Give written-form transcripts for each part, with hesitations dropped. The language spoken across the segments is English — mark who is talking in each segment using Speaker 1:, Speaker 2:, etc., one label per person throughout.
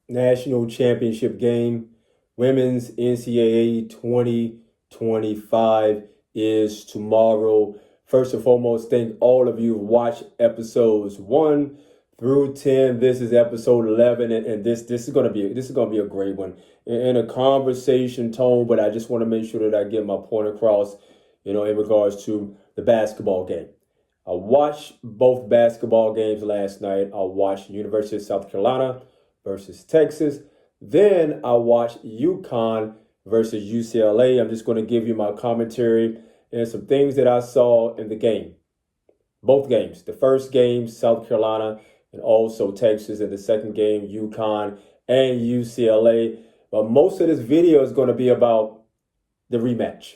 Speaker 1: national championship game, women's NCAA 2025 is tomorrow. First and foremost, thank all of you who watched episodes 1 through 10. This is episode 11, and this is gonna be a great one in a conversation tone. But I just want to make sure that I get my point across, in regards to the basketball game. I watched both basketball games last night. I watched University of South Carolina versus Texas. Then I watched UConn versus UCLA. I'm just going to give you my commentary and some things that I saw in the game. Both games. The first game, South Carolina and also Texas. And the second game, UConn and UCLA. But most of this video is going to be about the rematch.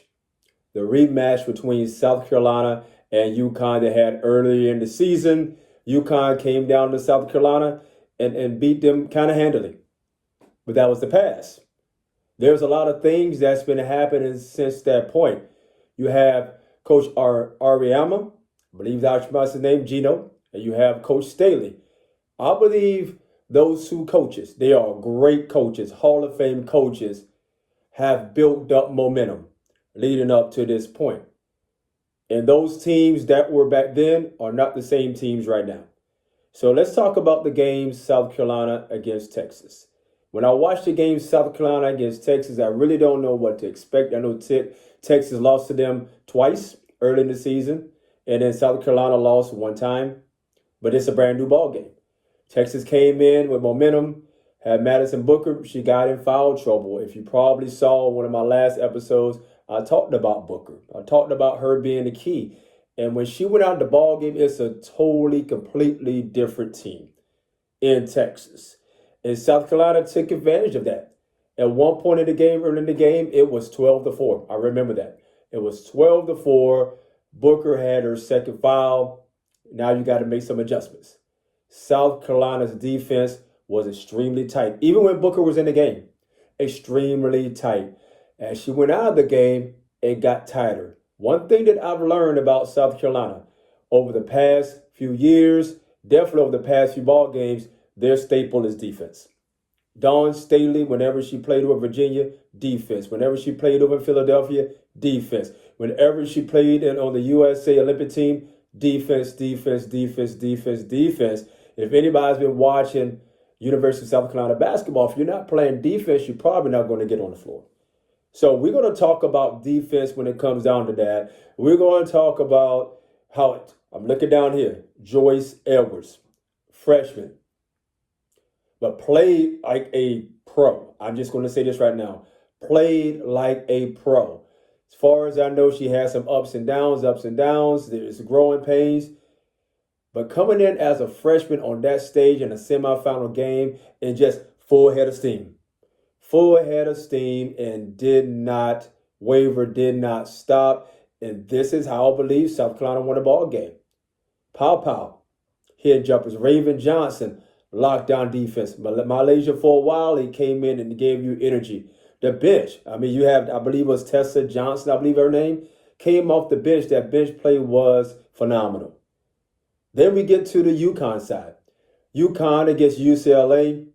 Speaker 1: The rematch between South Carolina and UConn they had earlier in the season. UConn came down to South Carolina and beat them kind of handily. But that was the past. There's a lot of things that's been happening since that point. You have Coach Ariama, I believe that's his name, Gino, and you have Coach Staley. I believe those two coaches, they are great coaches, Hall of Fame coaches, have built up momentum leading up to this point. And those teams that were back then are not the same teams right now. So let's talk about the game South Carolina against Texas. When I watched the game South Carolina against Texas, I really don't know what to expect. I know Texas lost to them twice early in the season, and then South Carolina lost one time. But it's a brand new ball game. Texas came in with momentum, had Madison Booker. She got in foul trouble. If you probably saw one of my last episodes, I talked about Booker. I talked about her being the key. And when she went out the ball game, it's a totally, completely different team in Texas. And South Carolina took advantage of that. At one point in the game, early in the game, it was 12-4. I remember that. It was 12-4. Booker had her second foul. Now you got to make some adjustments. South Carolina's defense was extremely tight. Even when Booker was in the game, extremely tight. As she went out of the game, it got tighter. One thing that I've learned about South Carolina over the past few years, definitely over the past few ball games, their staple is defense. Dawn Staley, whenever she played over Virginia, defense. Whenever she played over Philadelphia, defense. Whenever she played on the USA Olympic team, defense, defense, defense, defense, defense. If anybody's been watching University of South Carolina basketball, if you're not playing defense, you're probably not going to get on the floor. So we're going to talk about defense when it comes down to that. We're going to talk about how, I'm looking down here, Joyce Edwards, freshman, but played like a pro. I'm just going to say this right now. Played like a pro. As far as I know, she has some ups and downs. There's growing pains. But coming in as a freshman on that stage in a semifinal game and just full head of steam. Full head of steam and did not waver, did not stop. And this is how I believe South Carolina won the ball game. Pow. Head jumpers. Raven Johnson, lockdown defense. Malaysia for a while, he came in and gave you energy. The bench, you have, I believe it was Tessa Johnson, I believe her name, came off the bench. That bench play was phenomenal. Then we get to the UConn side. UConn against UCLA.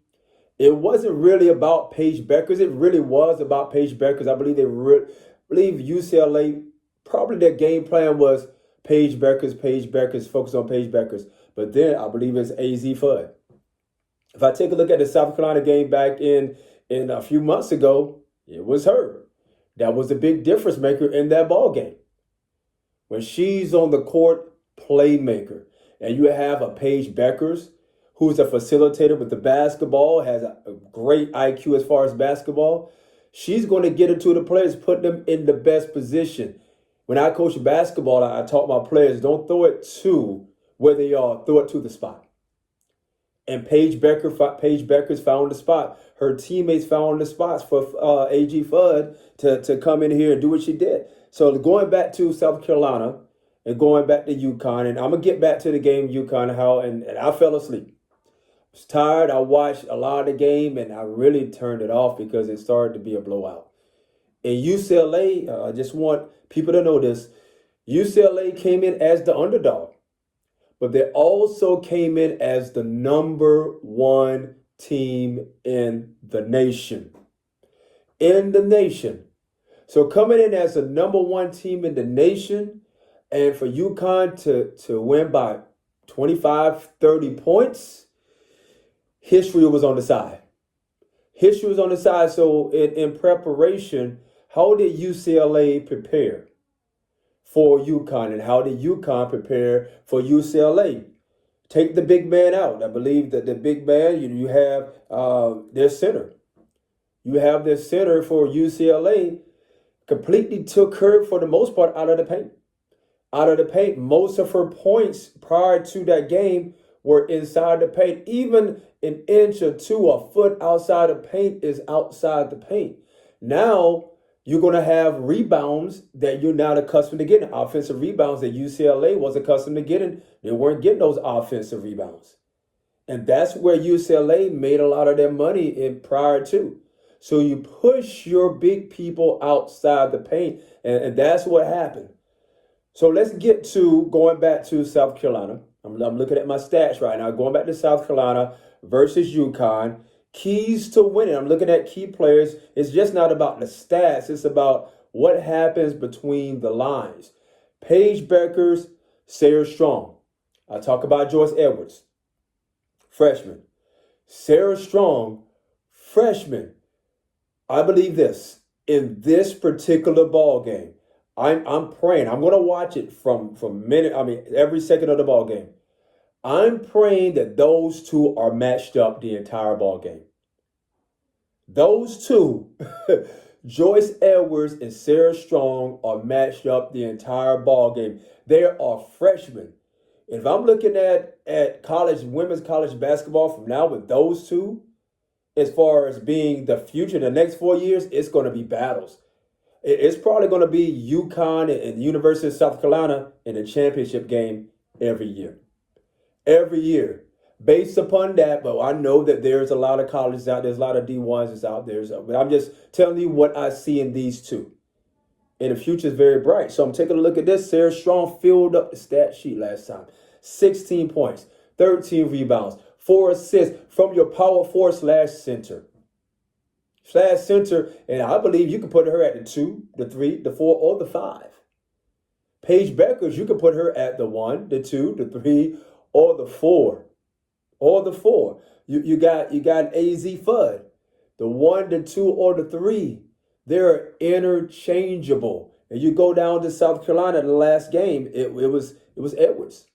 Speaker 1: It wasn't really about Paige Beckers. It really was about Paige Beckers. I believe UCLA, probably their game plan was Paige Beckers, focus on Paige Beckers. But then I believe it's AZ Fudd. If I take a look at the South Carolina game back in a few months ago, it was her. That was the big difference maker in that ball game. When she's on the court, playmaker. And you have a Paige Beckers, who's a facilitator with the basketball, has a great IQ as far as basketball. She's going to get into the players, put them in the best position. When I coach basketball, I taught my players, don't throw it to where they are, throw it to the spot. And Paige Beckers found the spot. Her teammates found the spots for AG Fudd to come in here and do what she did. So going back to South Carolina and going back to UConn, and I'm going to get back to the game UConn, and I fell asleep. I was tired. I watched a lot of the game, and I really turned it off because it started to be a blowout. In UCLA, I just want people to know this, UCLA came in as the underdog, but they also came in as the number one team in the nation. In the nation. So coming in as the number one team in the nation, and for UConn to win by 25, 30 points, history was on the side. History was on the side. So in preparation, how did UCLA prepare for UConn, and how did UConn prepare for UCLA? Take the big man out. I believe that the big man, you have their center. You have their center for UCLA completely took her, for the most part, out of the paint. Out of the paint. Most of her points prior to that game were inside the paint. Even an inch or two, a foot outside the paint is outside the paint. Now, you're going to have rebounds that you're not accustomed to getting. Offensive rebounds that UCLA was accustomed to getting. They weren't getting those offensive rebounds. And that's where UCLA made a lot of their money in prior to. So you push your big people outside the paint, and that's what happened. So let's get to going back to South Carolina. I'm looking at my stats right now. Going back to South Carolina versus UConn. Keys to winning. I'm looking at key players. It's just not about the stats. It's about what happens between the lines. Paige Bueckers, Sarah Strong. I talk about Joyce Edwards, freshman. Sarah Strong, freshman. I believe this. In this particular ball game, I'm praying. I'm going to watch it from every second of the ball game. I'm praying that those two are matched up the entire ball game. Those two, Joyce Edwards and Sarah Strong, are matched up the entire ball game. They are freshmen. If I'm looking at women's college basketball from now with those two, as far as being the future, the next 4 years, it's going to be battles. It's probably going to be UConn and the University of South Carolina in the championship game every year. Every year. Based upon that, but I know that there's a lot of colleges out there, there's a lot of D1s out there. But I'm just telling you what I see in these two. And the future is very bright. So I'm taking a look at this. Sarah Strong filled up the stat sheet last time. 16 points, 13 rebounds, 4 assists from your power forward /center. /center, and I believe you can put her at the 2, the 3, the 4, or the 5. Paige Bueckers, you can put her at the 1, the 2, the 3, or the 4. Or the 4. You got AZ Fudd. The 1, the 2, or the 3. They're interchangeable. And you go down to South Carolina, the last game, it was Edwards.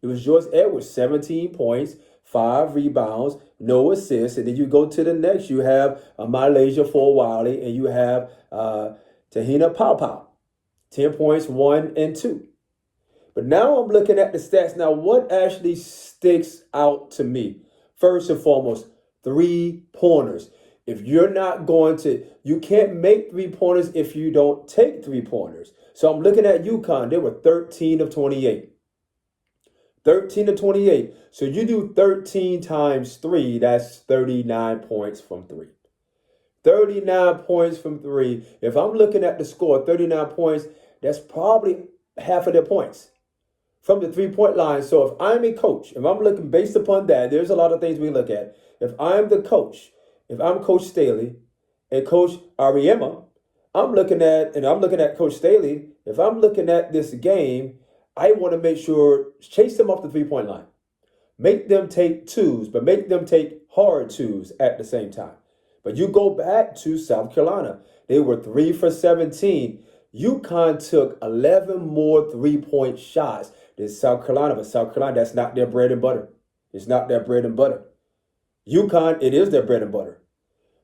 Speaker 1: It was Joyce Edwards, 17 points, 5 rebounds, no assists. And then you go to the next, you have Malaysia for Wiley, and you have Tahina Pau, 10 points, 1 and 2. But now I'm looking at the stats. Now, what actually sticks out to me? First and foremost, 3-pointers. If you're not going to, you can't make 3-pointers if you don't take 3-pointers. So I'm looking at UConn. They were 13 of 28. 13 to 28. So you do 13 times 3, that's 39 points from 3. 39 points from 3. If I'm looking at the score, 39 points, that's probably half of their points from the 3-point line. So if I'm a coach, if I'm looking based upon that, there's a lot of things we look at. If I'm the coach, if I'm Coach Staley and Coach Ariema, I'm looking at Coach Staley. If I'm looking at this game, I want to make sure, chase them off the 3-point line. Make them take 2s, but make them take hard 2s at the same time. But you go back to South Carolina. They were 3 for 17. UConn took 11 more 3-point shots than South Carolina. But South Carolina, that's not their bread and butter. It's not their bread and butter. UConn, it is their bread and butter.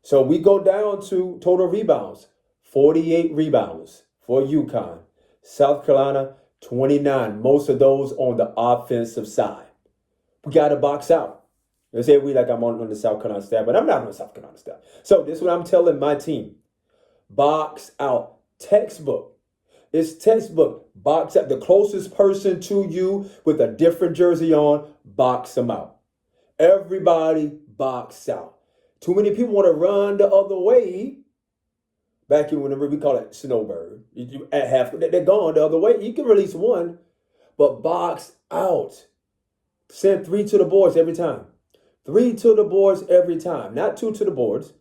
Speaker 1: So we go down to total rebounds. 48 rebounds for UConn. South Carolina, 29, most of those on the offensive side. We got to box out. They say I'm on the South Carolina staff, but I'm not on the South Carolina staff. So this is what I'm telling my team. Box out. Textbook. It's textbook. Box out. The closest person to you with a different jersey on, box them out. Everybody box out. Too many people want to run the other way. Back in whenever we call it snowbird, at half, they're gone the other way. You can release one, but box out. Send 3 to the boards every time. 3 to the boards every time, not 2 to the boards.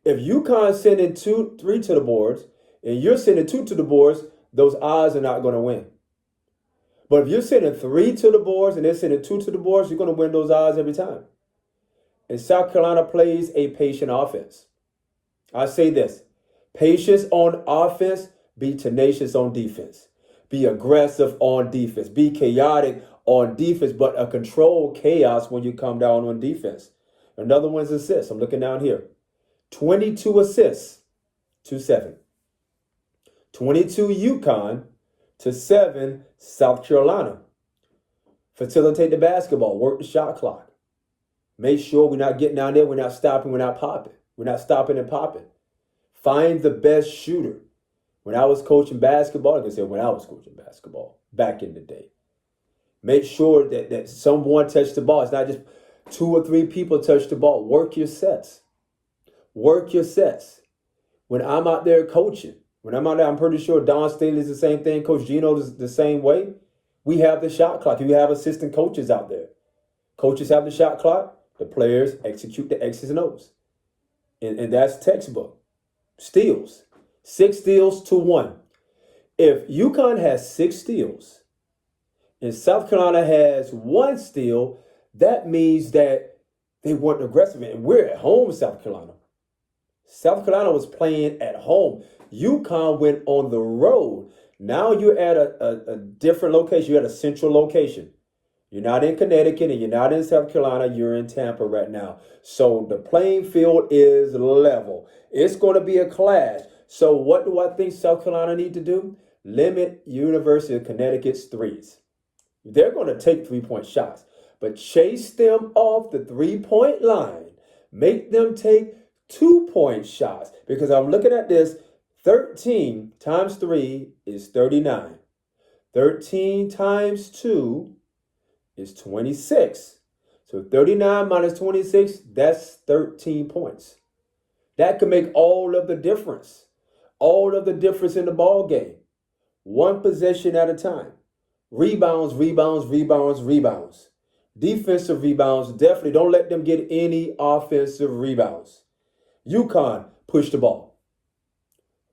Speaker 1: If UConn sending 3 to the boards, and you're sending 2 to the boards, those odds are not going to win. But if you're sending 3 to the boards and they're sending 2 to the boards, you're going to win those odds every time. And South Carolina plays a patient offense. I say this: patience on offense, be tenacious on defense. Be aggressive on defense. Be chaotic on defense, but a controlled chaos when you come down on defense. Another one's assists. I'm looking down here. 22 assists to 7. 22 UConn to 7 South Carolina. Facilitate the basketball. Work the shot clock. Make sure we're not getting down there. We're not stopping. We're not popping. We're not stopping and popping. Find the best shooter. When I was coaching basketball, like I said, when I was coaching basketball back in the day, make sure that someone touched the ball. It's not just 2 or 3 people touch the ball. Work your sets. Work your sets. When I'm out there coaching, when I'm out there, I'm pretty sure Don Staley's the same thing. Coach Gino is the same way. We have the shot clock. We have assistant coaches out there. Coaches have the shot clock. The players execute the X's and O's. And that's textbook. Steals. 6 steals to 1. If UConn has 6 steals and South Carolina has 1 steal, that means that they weren't aggressive. And we're at home, South Carolina. South Carolina was playing at home. UConn went on the road. Now you're at a different location. You're at a central location. You're not in Connecticut and you're not in South Carolina. You're in Tampa right now. So the playing field is level. It's going to be a clash. So what do I think South Carolina need to do? Limit University of Connecticut's threes. They're going to take 3-point shots, but chase them off the 3-point line. Make them take 2-point shots, because I'm looking at this. 13 times 3 is 39. 13 times 2 is 26. So 39 minus 26, that's 13 points. That could make all of the difference. All of the difference in the ball game. One possession at a time. Rebounds, rebounds, rebounds, rebounds. Defensive rebounds, definitely don't let them get any offensive rebounds. UConn, push the ball.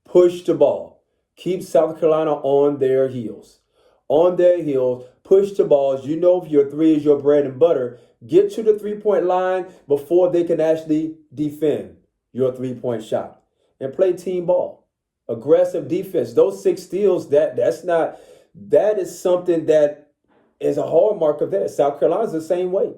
Speaker 1: Push the ball. Keep South Carolina on their heels. On their heels, push the balls. You know, if your 3 is your bread and butter, get to the 3-point line before they can actually defend your 3-point shot. And play team ball. Aggressive defense. Those 6 steals, that is something that is a hallmark of that. South Carolina's the same way.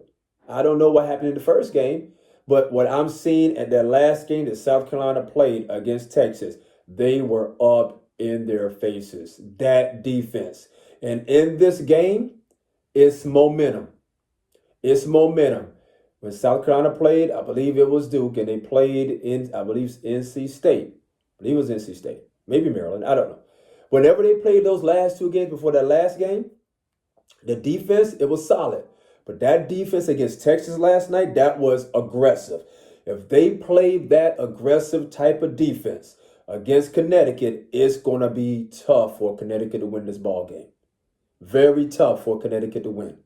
Speaker 1: I don't know what happened in the first game, but what I'm seeing at that last game that South Carolina played against Texas, they were up in their faces. That defense. And in this game, it's momentum. It's momentum. When South Carolina played, I believe it was Duke, and they played in, I believe, NC State. I believe it was NC State. Maybe Maryland. I don't know. Whenever they played those last 2 games before that last game, the defense, it was solid. But that defense against Texas last night, that was aggressive. If they played that aggressive type of defense against Connecticut, it's going to be tough for Connecticut to win this ball game. Very tough for Connecticut to win.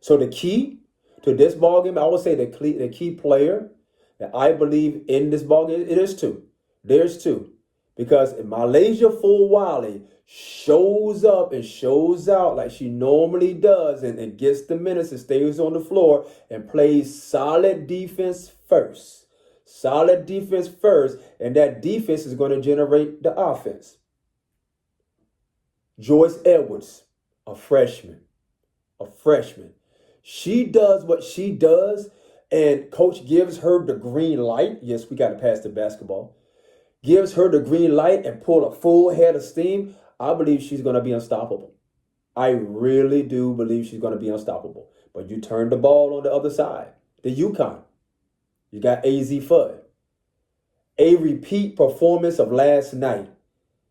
Speaker 1: So the key to this ball game, I would say the key player that I believe in this ball game, it is 2. There's 2. Because if Malaysia Fulwale shows up and shows out like she normally does and gets the minutes and stays on the floor and plays solid defense first. Solid defense first, and that defense is going to generate the offense. Joyce Edwards, a freshman. She does what she does, and coach gives her the green light. Yes, we got to pass the basketball. Gives her the green light and pull a full head of steam. I believe she's going to be unstoppable. I really do believe she's going to be unstoppable. But you turn the ball on the other side. The UConn. You got AZ Fudd. A repeat performance of last night.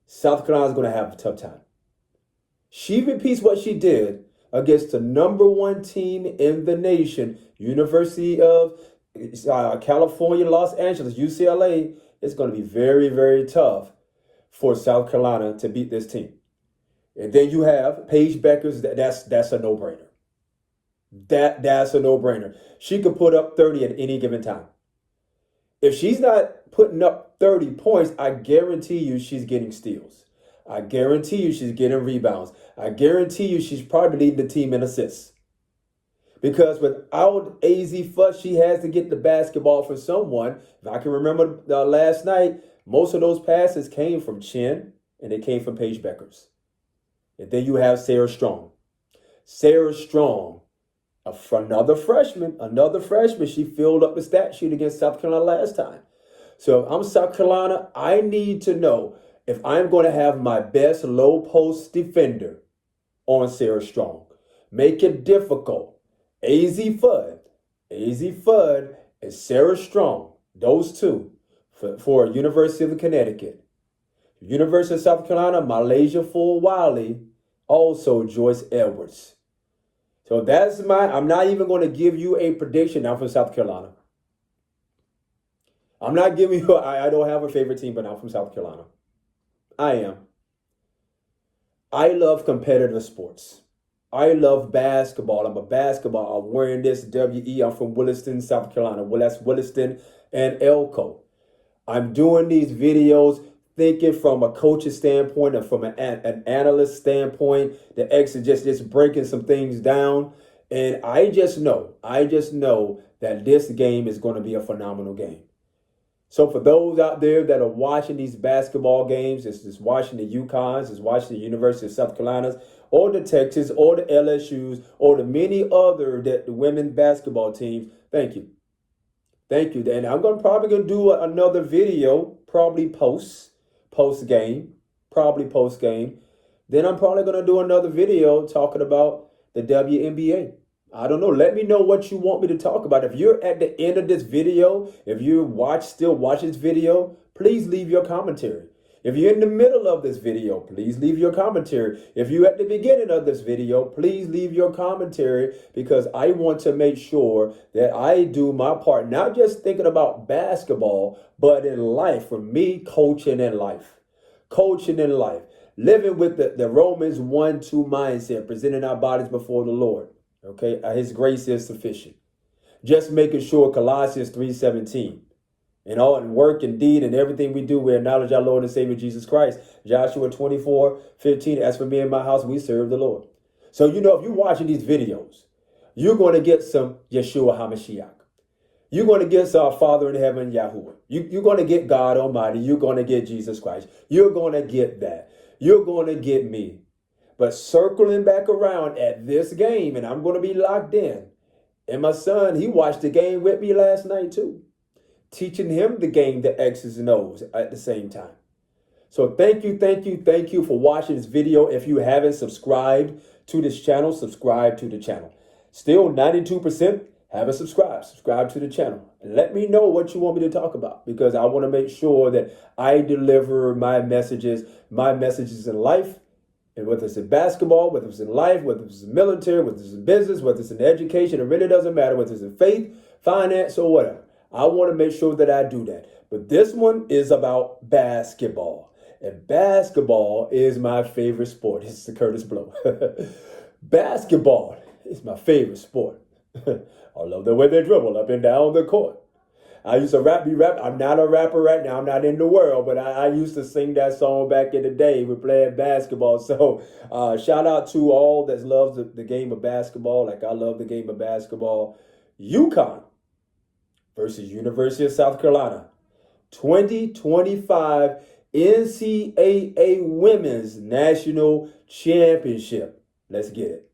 Speaker 1: South Carolina's going to have a tough time. She repeats what she did against the number 1 team in the nation, University of California, Los Angeles, UCLA. It's going to be very, very tough for South Carolina to beat this team. And then you have Paige Beckers. That's a no-brainer. That's a no-brainer. She could put up 30 at any given time. If she's not putting up 30 points, I guarantee you she's getting steals. I guarantee you she's getting rebounds. I guarantee you she's probably leading the team in assists. Because without AZ Fuss, she has to get the basketball from someone. If I can remember last night, most of those passes came from Chin and they came from Paige Beckers. And then you have Sarah Strong. Sarah Strong, another freshman. She filled up the stat sheet against South Carolina last time. So if I'm South Carolina, I need to know if I'm going to have my best low post defender on Sarah Strong. Make it difficult. AZ Fudd and Sarah Strong, those two for University of Connecticut. University of South Carolina, Malaysia Full Wiley, also Joyce Edwards. So that's I'm not even going to give you a prediction now from South Carolina. I'm not giving you, I don't have a favorite team, but I'm from South Carolina. I am. I love competitive sports. I love basketball. I'm a basketball. I'm wearing this WE. I'm from Williston, South Carolina. Well, that's Williston and Elko. I'm doing these videos thinking from a coach's standpoint and from an analyst standpoint. The X is just breaking some things down. And I just know that this game is going to be a phenomenal game. So for those out there that are watching these basketball games, it's watching the UConns, it's watching the University of South Carolinas, or the Texas, or the LSUs, or the many other the women's basketball teams, thank you. Thank you. And I'm probably going to do another video, probably post game. Then I'm probably going to do another video talking about the WNBA. I don't know. Let me know what you want me to talk about. If you're at the end of this video, if you still watch this video, please leave your commentary. If you're in the middle of this video, please leave your commentary. If you're at the beginning of this video, please leave your commentary, because I want to make sure that I do my part, not just thinking about basketball, but in life. For me, coaching in life. Living with the Romans 1:2 mindset, presenting our bodies before the Lord. Okay, His grace is sufficient. Just making sure Colossians 3:17. In all work and deed and everything we do, we acknowledge our Lord and Savior Jesus Christ. Joshua 24:15. As for me and my house, we serve the Lord. So, if you're watching these videos, you're going to get some Yeshua HaMashiach. You're going to get our Father in heaven, Yahuwah. You're going to get God Almighty. You're going to get Jesus Christ. You're going to get that. You're going to get me. But circling back around at this game, and I'm going to be locked in. And my son, he watched the game with me last night too. Teaching him the game, the X's and O's at the same time. So thank you for watching this video. If you haven't subscribed to this channel, subscribe to the channel. Still 92% haven't subscribed. Subscribe to the channel. And let me know what you want me to talk about, because I want to make sure that I deliver my messages in life. And whether it's in basketball, whether it's in life, whether it's in military, whether it's in business, whether it's in education, it really doesn't matter, whether it's in faith, finance, or whatever. I want to make sure that I do that. But this one is about basketball. And basketball is my favorite sport. This is the Curtis Blow. Basketball is my favorite sport. I love the way they dribble up and down the court. I used to rap. I'm not a rapper right now. I'm not in the world, but I used to sing that song back in the day. We playing basketball. So shout out to all that loves the game of basketball, like I love the game of basketball. UConn versus University of South Carolina. 2025 NCAA Women's National Championship. Let's get it.